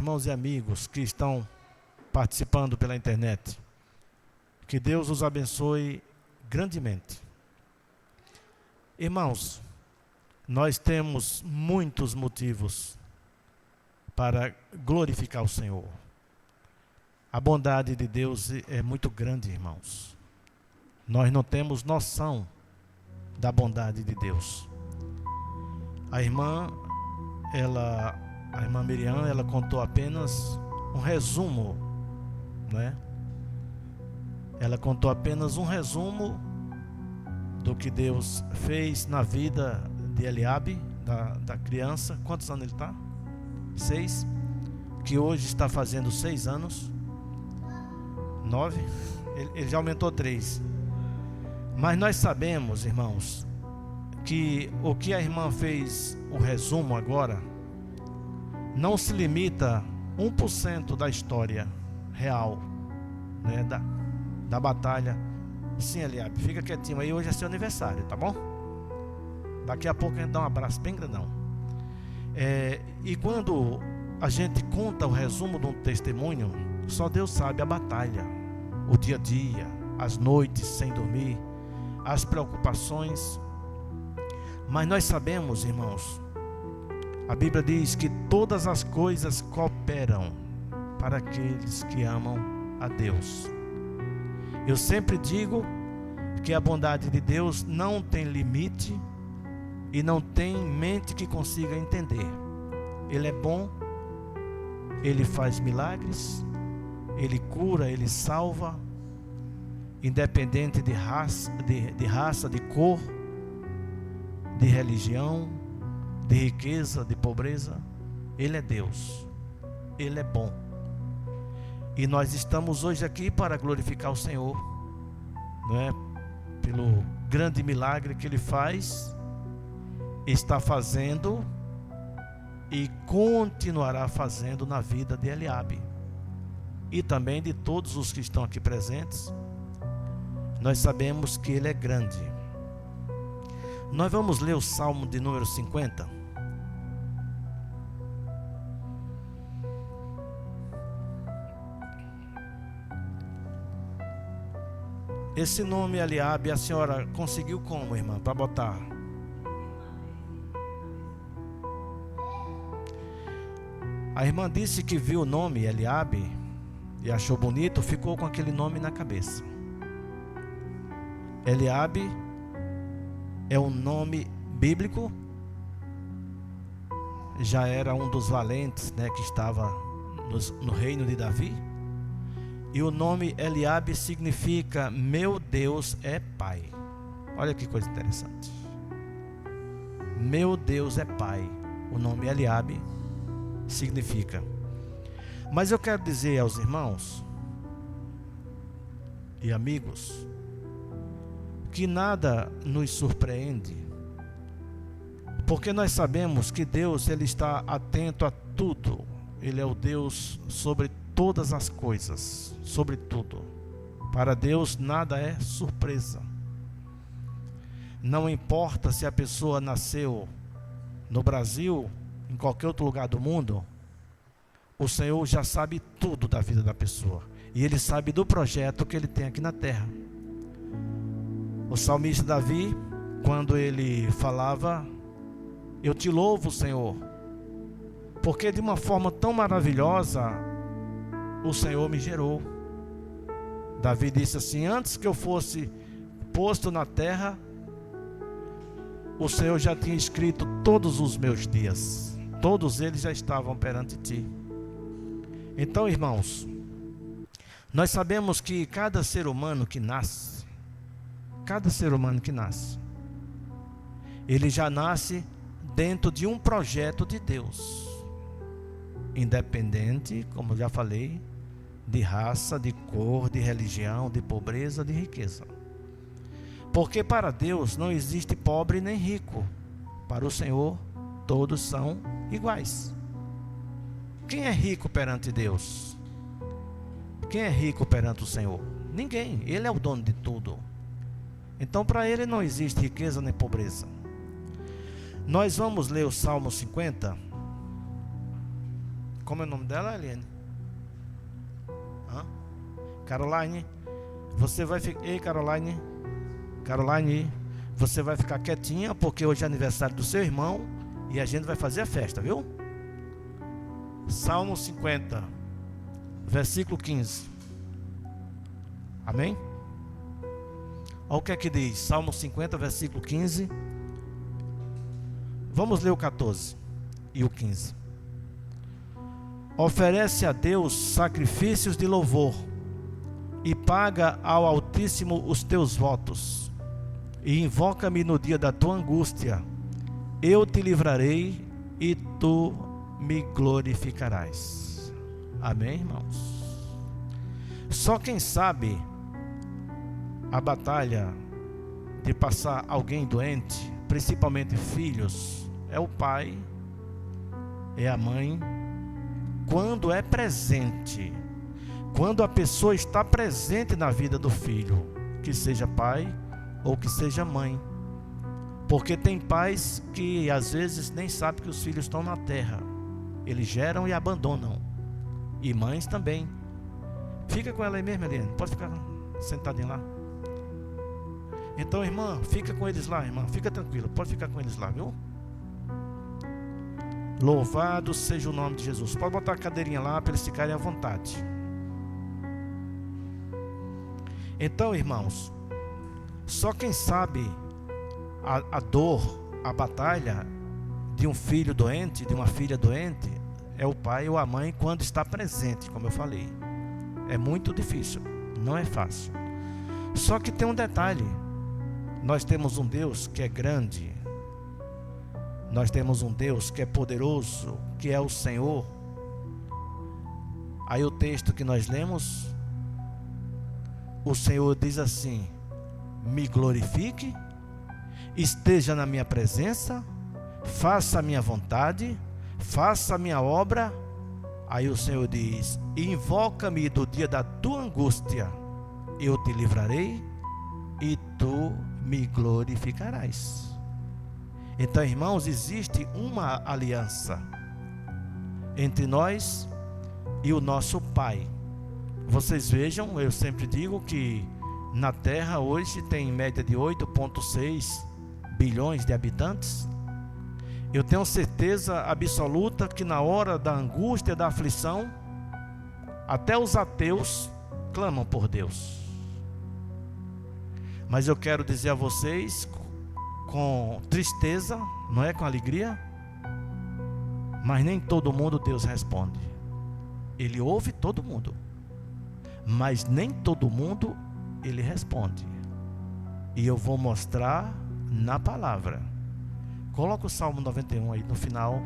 Irmãos e amigos que estão participando pela internet, que Deus os abençoe grandemente. Irmãos, nós temos muitos motivos para glorificar o Senhor. A bondade de Deus é muito grande, irmãos. Nós não temos noção da bondade de Deus. A irmã Miriam, ela contou apenas um resumo, né? Ela contou apenas um resumo do que Deus fez na vida de Eliabe, da criança. Quantos anos ele está? 6. Que hoje está fazendo 6 anos. 9. Ele já aumentou 3. Mas nós sabemos, irmãos, que o que a irmã fez, o resumo agora, não se limita 1% da história real, né, da batalha. Sim, Eliabe, fica quietinho aí, hoje é seu aniversário, tá bom? Daqui a pouco a gente dá um abraço bem grandão. E quando a gente conta o resumo de um testemunho, só Deus sabe a batalha, o dia a dia, as noites sem dormir, as preocupações. Mas nós sabemos, irmãos, a Bíblia diz que todas as coisas cooperam para aqueles que amam a Deus. Eu sempre digo que a bondade de Deus não tem limite e não tem mente que consiga entender. Ele é bom, Ele faz milagres, Ele cura, Ele salva, independente de raça, de cor, de religião, de riqueza, de pobreza. Ele é Deus, Ele é bom. E nós estamos hoje aqui para glorificar o Senhor, não é? Pelo grande milagre que Ele faz, está fazendo e continuará fazendo na vida de Eliabe e também de todos os que estão aqui presentes. Nós sabemos que Ele é grande. Nós vamos ler o Salmo de número 50. Esse nome Eliabe, a senhora conseguiu como, irmã, para botar? A irmã disse que viu o nome Eliabe e achou bonito, ficou com aquele nome na cabeça. Eliabe é um nome bíblico, já era um dos valentes, né, que estava no reino de Davi. E o nome Eliabe significa meu Deus é Pai. Olha que coisa interessante. Meu Deus é Pai. O nome Eliabe significa. Mas eu quero dizer aos irmãos e amigos que nada nos surpreende, porque nós sabemos que Deus, Ele está atento a tudo. Ele é o Deus sobre todas as coisas, sobre tudo. Para Deus nada é surpresa. Não importa se a pessoa nasceu no Brasil, em qualquer outro lugar do mundo, o Senhor já sabe tudo da vida da pessoa. E Ele sabe do projeto que Ele tem aqui na terra. O salmista Davi, quando ele falava: eu te louvo, Senhor, porque de uma forma tão maravilhosa o Senhor me gerou. Davi disse assim: antes que eu fosse posto na terra, o Senhor já tinha escrito todos os meus dias, todos eles já estavam perante ti. Então, irmãos, nós sabemos que cada ser humano que nasce, ele já nasce dentro de um projeto de Deus, independente, como eu já falei, de raça, de cor, de religião, de pobreza, de riqueza. Porque para Deus não existe pobre nem rico. Para o Senhor todos são iguais. Quem é rico perante Deus? Quem é rico perante o Senhor? Ninguém. Ele é o dono de tudo. Então para Ele não existe riqueza nem pobreza. Nós vamos ler o Salmo 50. Como é o nome dela, Eliane? Caroline. Você vai ficar... Ei, Caroline. Caroline, você vai ficar quietinha, porque hoje é aniversário do seu irmão e a gente vai fazer a festa, viu? Salmo 50, versículo 15. Amém? Olha o que é que diz. Salmo 50, versículo 15. Vamos ler o 14 e o 15. Oferece a Deus sacrifícios de louvor e paga ao Altíssimo os teus votos, e invoca-me no dia da tua angústia. Eu te livrarei e tu me glorificarás. Amém, irmãos? Só quem sabe a batalha de passar alguém doente, principalmente filhos, é o pai, é a mãe, quando é presente, quando a pessoa está presente na vida do filho, que seja pai ou que seja mãe. Porque tem pais que às vezes nem sabem que os filhos estão na terra, eles geram e abandonam, e mães também. Fica com ela aí mesmo, Eliane, pode ficar sentadinha lá. Então, irmã, fica com eles lá, irmã, fica tranquila, pode ficar com eles lá, viu? Louvado seja o nome de Jesus. Pode botar a cadeirinha lá para eles ficarem à vontade. Então, irmãos, só quem sabe a dor, a batalha de um filho doente, de uma filha doente, é o pai ou a mãe quando está presente, como eu falei. É muito difícil, não é fácil. Só que tem um detalhe: nós temos um Deus que é grande, nós temos um Deus que é poderoso, que é o Senhor. Aí o texto que nós lemos, o Senhor diz assim: me glorifique, esteja na minha presença, faça a minha vontade, faça a minha obra. Aí o Senhor diz: invoca-me do dia da tua angústia, eu te livrarei e tu me glorificarás. Então, irmãos, existe uma aliança entre nós e o nosso Pai. Vocês vejam, eu sempre digo que na Terra hoje tem em média de 8,6 bilhões de habitantes. Eu tenho certeza absoluta que na hora da angústia, da aflição, até os ateus clamam por Deus. Mas eu quero dizer a vocês, com tristeza, não é com alegria, mas nem todo mundo Deus responde. Ele ouve todo mundo, mas nem todo mundo Ele responde. E eu vou mostrar na palavra. Coloca o Salmo 91 aí no final,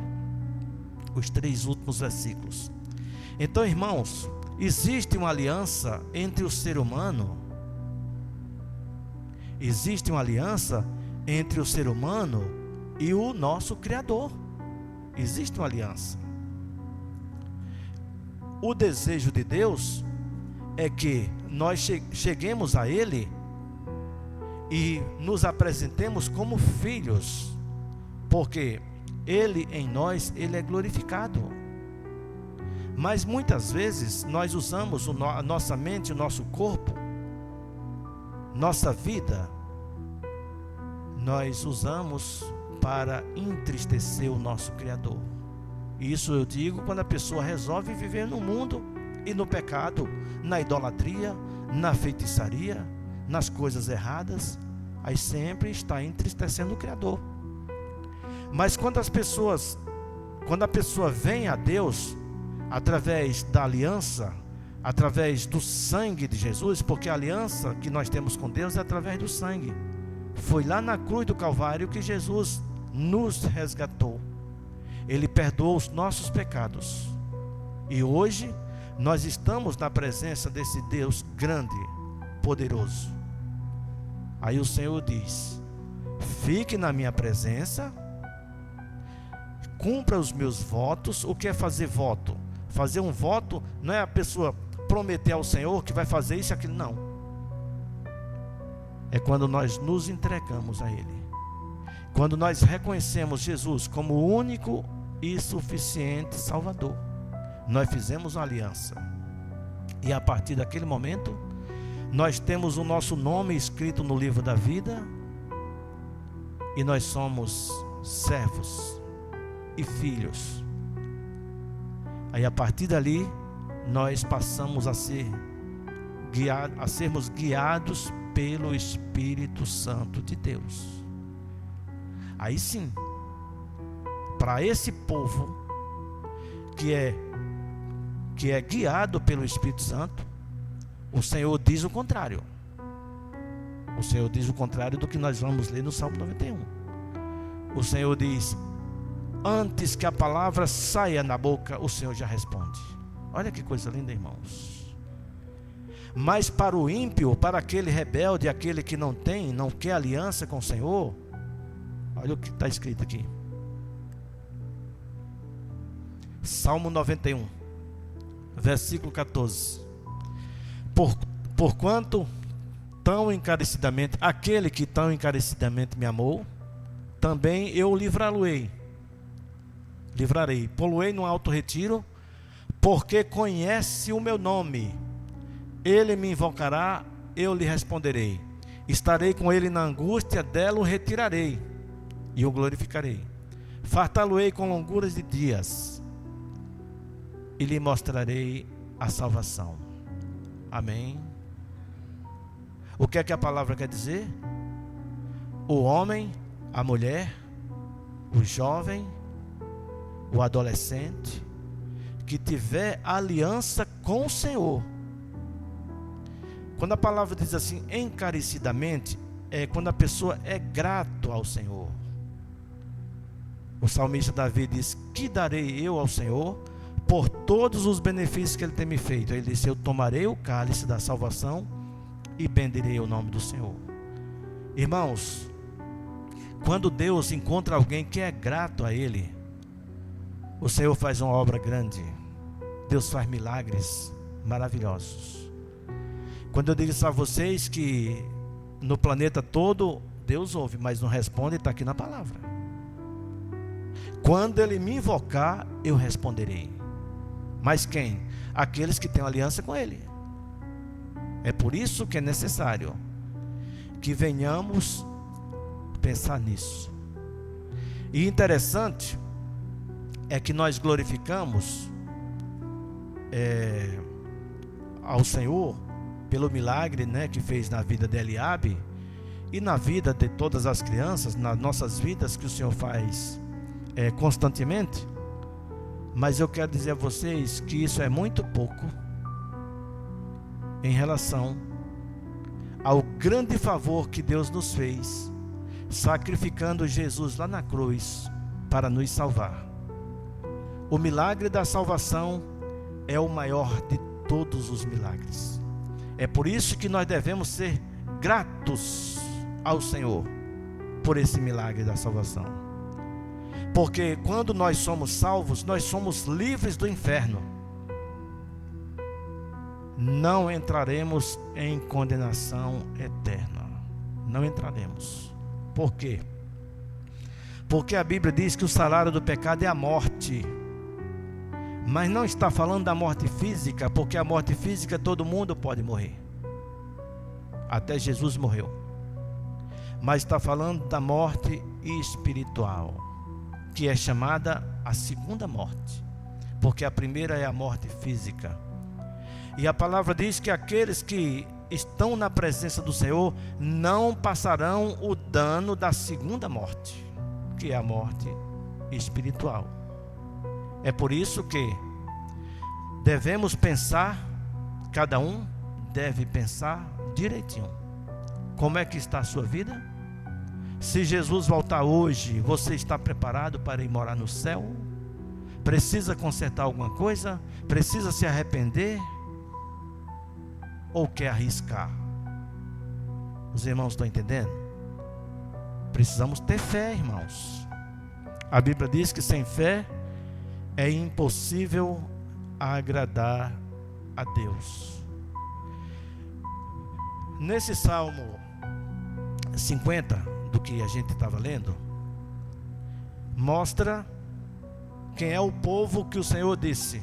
os 3 últimos versículos. Então, irmãos, existe uma aliança entre o ser humano. Existe uma aliança entre o ser humano e o nosso Criador. Existe uma aliança. O desejo de Deus é que nós cheguemos a Ele e nos apresentemos como filhos, porque Ele em nós, Ele é glorificado. Mas muitas vezes nós usamos a nossa mente, o nosso corpo, nossa vida, nós usamos para entristecer o nosso Criador. Isso eu digo quando a pessoa resolve viver no mundo e no pecado, na idolatria, na feitiçaria, nas coisas erradas, aí sempre está entristecendo o Criador. Mas quando a pessoa vem a Deus através da aliança, através do sangue de Jesus, porque a aliança que nós temos com Deus é através do sangue. Foi lá na cruz do Calvário que Jesus nos resgatou. Ele perdoou os nossos pecados. E hoje nós estamos na presença desse Deus grande, poderoso. Aí o Senhor diz: fique na minha presença, cumpra os meus votos. O que é fazer voto? Fazer um voto não é a pessoa prometer ao Senhor que vai fazer isso e aquilo, não. É quando nós nos entregamos a Ele, quando nós reconhecemos Jesus como o único e suficiente Salvador. nós fizemos uma aliança. E a partir daquele momento, nós temos o nosso nome escrito no livro da vida, e nós somos servos e filhos. Aí a partir dali, nós passamos a sermos guiados pelo Espírito Santo de Deus. Aí sim, para esse povo que é guiado pelo Espírito Santo, o Senhor diz o contrário. O Senhor diz o contrário do que nós vamos ler no Salmo 91. O Senhor diz: antes que a palavra saia na boca, o Senhor já responde. Olha que coisa linda, irmãos. Mas para o ímpio, para aquele rebelde, aquele que não quer aliança com o Senhor, olha o que está escrito aqui. Salmo 91, versículo 14. Porquanto tão encarecidamente, aquele que tão encarecidamente me amou, também eu livrarei, pô-lo-ei no alto retiro, porque conhece o meu nome. Ele me invocará, eu lhe responderei. Estarei com ele na angústia, dela o retirarei e o glorificarei. Fartá-lo-ei com longuras de dias e lhe mostrarei a salvação. Amém. O que é que a palavra quer dizer? O homem, a mulher, o jovem, o adolescente que tiver aliança com o Senhor. Quando a palavra diz assim, encarecidamente, é quando a pessoa é grato ao Senhor. O salmista Davi diz: que darei eu ao Senhor por todos os benefícios que Ele tem me feito? Ele disse: eu tomarei o cálice da salvação e bendirei o nome do Senhor. Irmãos, quando Deus encontra alguém que é grato a Ele, o Senhor faz uma obra grande. Deus faz milagres maravilhosos. Quando eu digo isso a vocês que no planeta todo Deus ouve, mas não responde, está aqui na palavra. Quando Ele me invocar, eu responderei. Mas quem? Aqueles que têm aliança com Ele. É por isso que é necessário que venhamos pensar nisso. E interessante é que nós glorificamos ao Senhor pelo milagre, que fez na vida de Eliabe e na vida de todas as crianças, nas nossas vidas, que o Senhor faz constantemente. Mas eu quero dizer a vocês que isso é muito pouco em relação ao grande favor que Deus nos fez, sacrificando Jesus lá na cruz para nos salvar. O milagre da salvação é o maior de todos os milagres. É por isso que nós devemos ser gratos ao Senhor por esse milagre da salvação. Porque quando nós somos salvos, nós somos livres do inferno. Não entraremos em condenação eterna. Não entraremos. Por quê? Porque a Bíblia diz que o salário do pecado é a morte. Mas não está falando da morte física, porque a morte física todo mundo pode morrer. Até Jesus morreu. Mas está falando da morte espiritual, que é chamada a segunda morte, porque a primeira é a morte física. E a palavra diz que aqueles que estão na presença do Senhor não passarão o dano da segunda morte, que é a morte espiritual. É por isso que devemos pensar, cada um deve pensar direitinho. Como é que está a sua vida? Se Jesus voltar hoje, você está preparado para ir morar no céu? Precisa consertar alguma coisa? Precisa se arrepender? Ou quer arriscar? Os irmãos estão entendendo? Precisamos ter fé, irmãos. A Bíblia diz que sem fé é impossível agradar a Deus. Nesse Salmo 50, do que a gente estava lendo, mostra quem é o povo que o Senhor disse: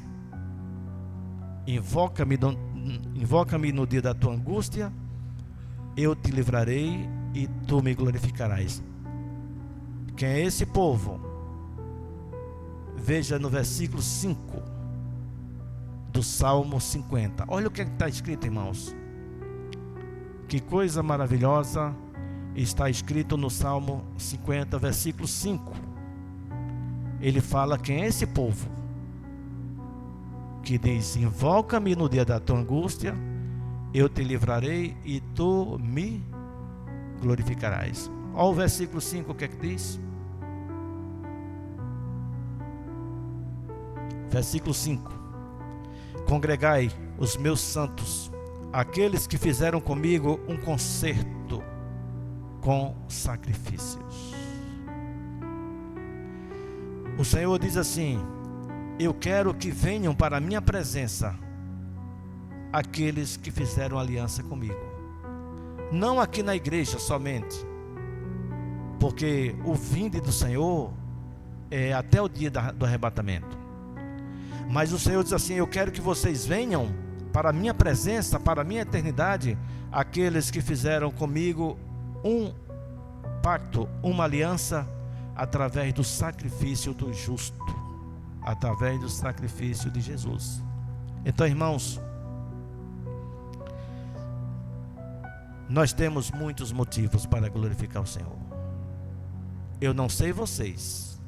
Invoca-me no dia da tua angústia, eu te livrarei e tu me glorificarás. Quem é esse povo? Veja no versículo 5 do Salmo 50. Olha o que está escrito, irmãos. Que coisa maravilhosa está escrito no Salmo 50, versículo 5. Ele fala quem é esse povo que diz: invoca-me no dia da tua angústia, eu te livrarei e tu me glorificarás. Olha o versículo 5, o que é que diz? Versículo 5: congregai os meus santos, aqueles que fizeram comigo um concerto com sacrifícios. O Senhor diz assim: eu quero que venham para a minha presença aqueles que fizeram aliança comigo. Não aqui na igreja somente, porque o vinde do Senhor é até o dia do arrebatamento. Mas o Senhor diz assim: eu quero que vocês venham para a minha presença, para a minha eternidade, aqueles que fizeram comigo um pacto, uma aliança, através do sacrifício do justo, através do sacrifício de Jesus. Então, irmãos, nós temos muitos motivos para glorificar o Senhor. Eu não sei vocês,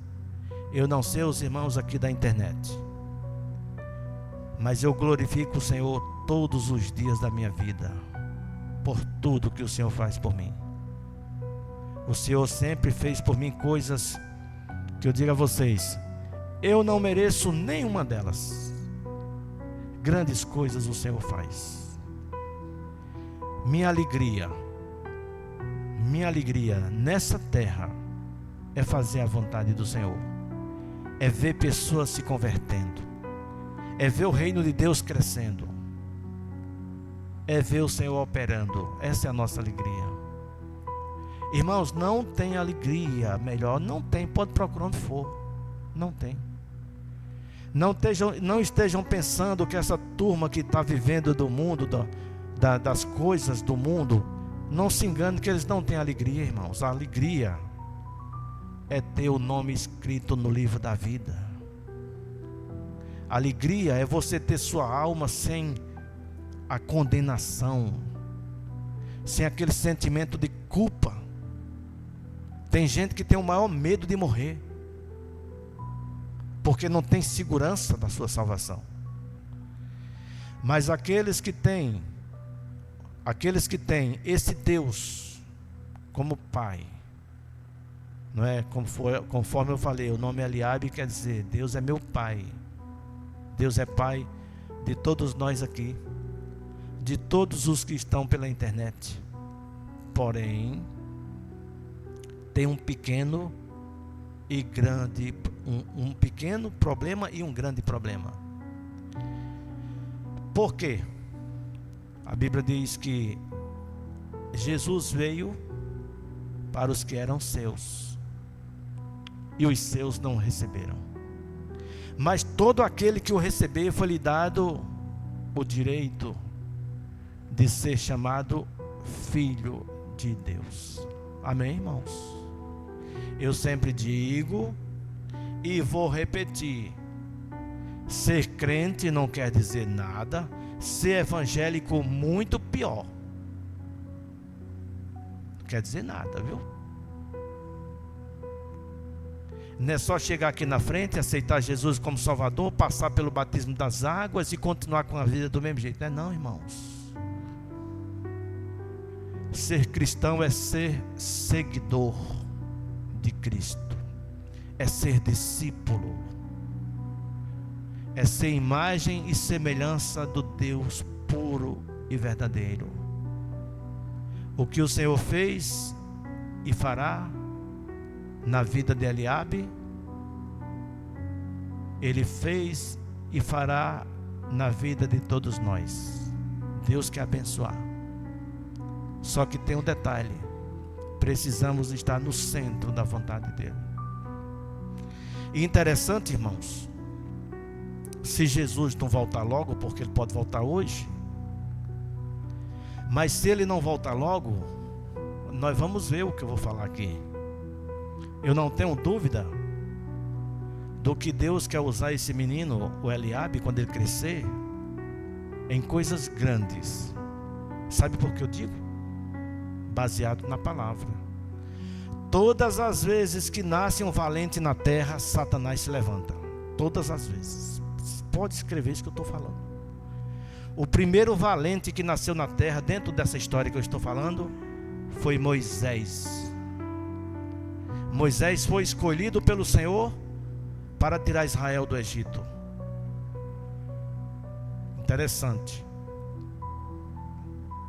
eu não sei os irmãos aqui da internet, mas eu glorifico o Senhor todos os dias da minha vida, por tudo que o Senhor faz por mim. O Senhor sempre fez por mim coisas que eu digo a vocês, eu não mereço nenhuma delas. Grandes coisas o Senhor faz. Minha alegria nessa terra é fazer a vontade do Senhor, é ver pessoas se convertendo, é ver o reino de Deus crescendo, é ver o Senhor operando. Essa é a nossa alegria. Irmãos, não tem alegria melhor, não tem, pode procurar onde for, não tem. Não estejam pensando que essa turma que está vivendo do mundo, das coisas do mundo, não se engane que eles não têm alegria, irmãos. A alegria é ter o nome escrito no livro da vida. A alegria é você ter sua alma sem a condenação, sem aquele sentimento de culpa. Tem gente que tem o maior medo de morrer, porque não tem segurança da sua salvação. Mas aqueles que têm esse Deus como Pai, não é? Conforme eu falei, o nome Eliabe quer dizer Deus é meu Pai. Deus é Pai de todos nós aqui, de todos os que estão pela internet. Porém, tem um pequeno e grande, um pequeno problema e um grande problema. Por quê? A Bíblia diz que Jesus veio para os que eram seus, e os seus não o receberam. Mas todo aquele que o receber, foi-lhe dado o direito de ser chamado filho de Deus. Amém, irmãos? Eu sempre digo e vou repetir: ser crente não quer dizer nada, ser evangélico muito pior. Não quer dizer nada, viu? Não é só chegar aqui na frente, aceitar Jesus como Salvador, passar pelo batismo das águas e continuar com a vida do mesmo jeito. Não é não, irmãos. Ser cristão é ser seguidor de Cristo, é ser discípulo, é ser imagem e semelhança do Deus puro e verdadeiro. O que o Senhor fez e fará na vida de Eliabe, Ele fez e fará na vida de todos nós. Deus quer abençoar. Só que tem um detalhe: precisamos estar no centro da vontade dele. E interessante, irmãos, se Jesus não voltar logo, porque ele pode voltar hoje. Mas se ele não voltar logo, nós vamos ver o que eu vou falar aqui. Eu não tenho dúvida do que Deus quer usar esse menino, o Eliabe, quando ele crescer, em coisas grandes. Sabe por que eu digo? Baseado na palavra. Todas as vezes que nasce um valente na terra, Satanás se levanta. Todas as vezes. Pode escrever isso que eu estou falando. O primeiro valente que nasceu na terra, dentro dessa história que eu estou falando, foi Moisés. Moisés foi escolhido pelo Senhor para tirar Israel do Egito. Interessante.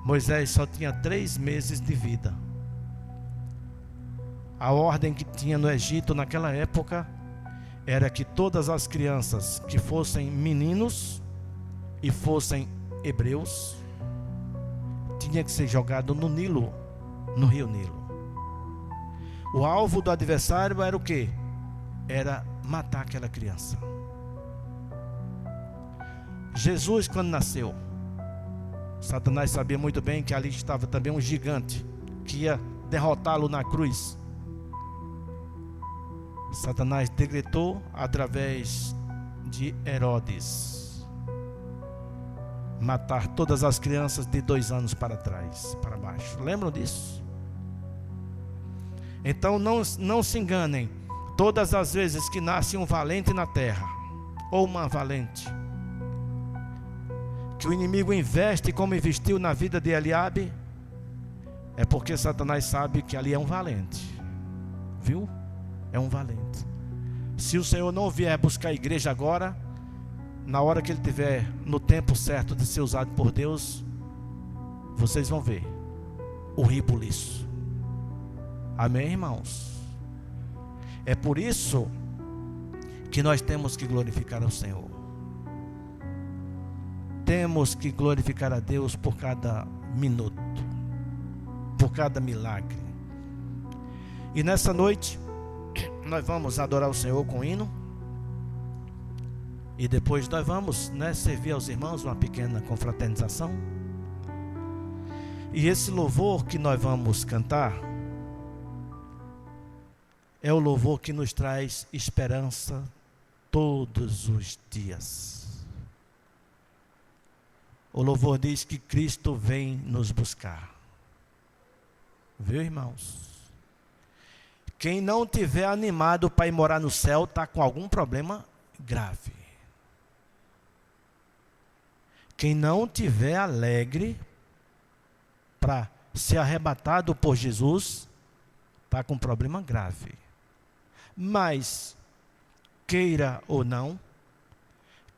Moisés só tinha 3 meses de vida. A ordem que tinha no Egito naquela época era que todas as crianças que fossem meninos e fossem hebreus tinha que ser jogado no Nilo, no rio Nilo. O alvo do adversário era o quê? Era matar aquela criança. Jesus, quando nasceu, Satanás sabia muito bem que ali estava também um gigante que ia derrotá-lo na cruz. Satanás decretou através de Herodes matar todas as crianças de 2 anos para trás, para baixo. Lembram disso? Então não se enganem. Todas as vezes que nasce um valente na terra, ou uma valente, que o inimigo investe como investiu na vida de Eliabe, é porque Satanás sabe que ali é um valente. Viu? É um valente. Se o Senhor não vier buscar a igreja agora, na hora que ele tiver no tempo certo de ser usado por Deus, vocês vão ver o ribuliço. Amém, irmãos? É por isso que nós temos que glorificar ao Senhor. Temos que glorificar a Deus por cada minuto, por cada milagre. E nessa noite nós vamos adorar o Senhor com hino. E depois nós vamos, servir aos irmãos uma pequena confraternização. E esse louvor que nós vamos cantar é o louvor que nos traz esperança todos os dias. O louvor diz que Cristo vem nos buscar. Viu, irmãos? Quem não tiver animado para ir morar no céu está com algum problema grave. Quem não tiver alegre para ser arrebatado por Jesus está com um problema grave. Mas, queira ou não,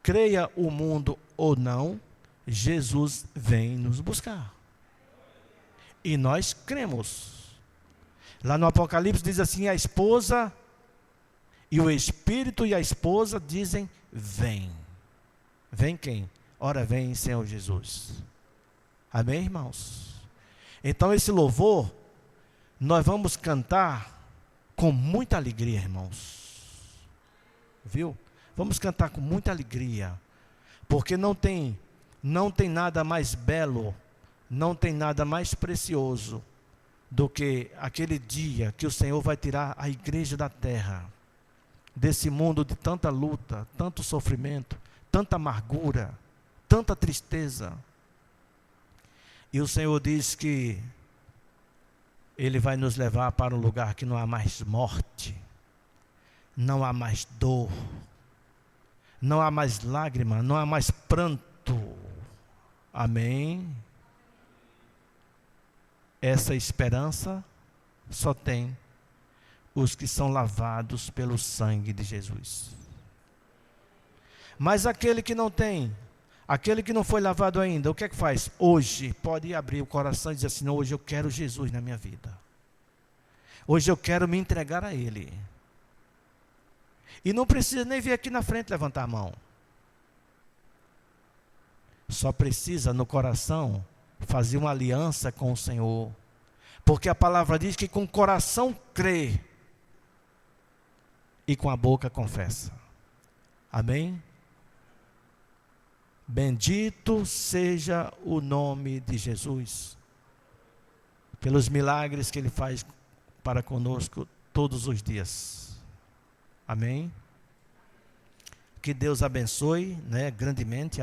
creia o mundo ou não, Jesus vem nos buscar. E nós cremos. Lá no Apocalipse diz assim: a esposa e o Espírito e a esposa dizem: vem. Vem quem? Ora vem, Senhor Jesus. Amém, irmãos? Então esse louvor nós vamos cantar com muita alegria, irmãos. Viu? Vamos cantar com muita alegria, porque não tem nada mais belo, não tem nada mais precioso do que aquele dia que o Senhor vai tirar a igreja da terra, desse mundo de tanta luta, tanto sofrimento, tanta amargura, tanta tristeza. E o Senhor diz que Ele vai nos levar para um lugar que não há mais morte, não há mais dor, não há mais lágrima, não há mais pranto. Amém? Essa esperança só tem os que são lavados pelo sangue de Jesus. Mas aquele que não tem, aquele que não foi lavado ainda, o que é que faz? Hoje pode abrir o coração e dizer assim: não, hoje eu quero Jesus na minha vida. Hoje eu quero me entregar a Ele. E não precisa nem vir aqui na frente levantar a mão. Só precisa no coração fazer uma aliança com o Senhor. Porque a palavra diz que com o coração crê e com a boca confessa. Amém? Bendito seja o nome de Jesus, pelos milagres que Ele faz para conosco todos os dias. Amém? Que Deus abençoe, grandemente.